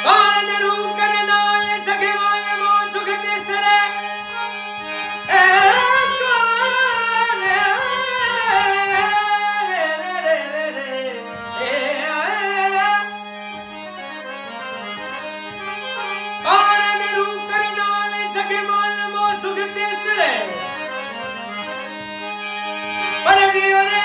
कानरू करनाल जगवाल मो जुगते सरे ए कानरू करनाल जगवाल मो जुगते सरे बड़दियो रे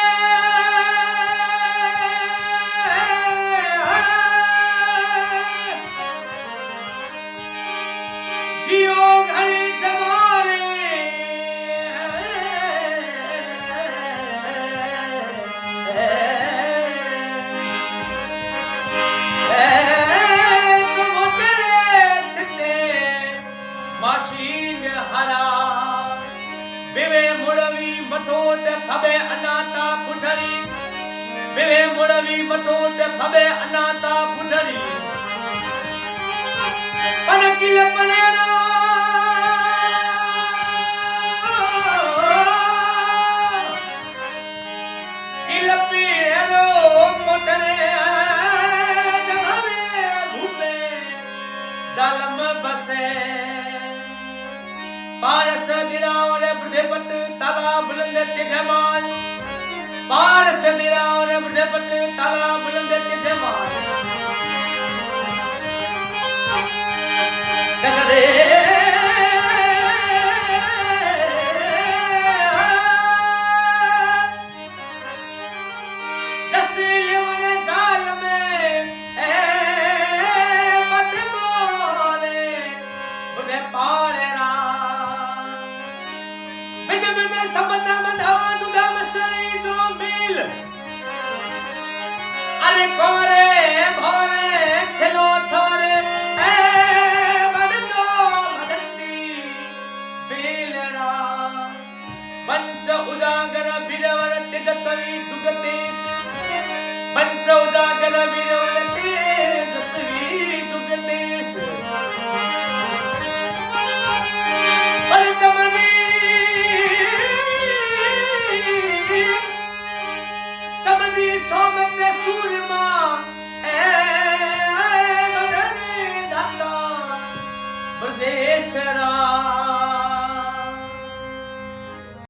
जियो घड़ी जमारे तुम तेरे चिते माशीन हरा बिवे मुड़वी मटोट फबे अनाता पुठरी बिवे मुड़वी मटोट फबे अनाता पुठरी पनकिल पनेरा किल पीरो कोटने जमावे भूपे जालम बसे पारस दिरावर बृहपत ताला बुलंद तेजमाल पारस दिरावर बृहपत ताला बुलंद तेजमाल दशरे दसलेवन साल में मत बोले बुढ़े पालेरा बिज बिज सबत बधावा दुगा मसरी जो मिल अरे कोरे भोरे छलो छोरे वंश उजागर बिरवर तेजस्वी जुगतेश वंश उजागर बिरवर तेजस्वी जुगतेश चमनी चमनी सोमत सूरमा दाता प्रदेश रा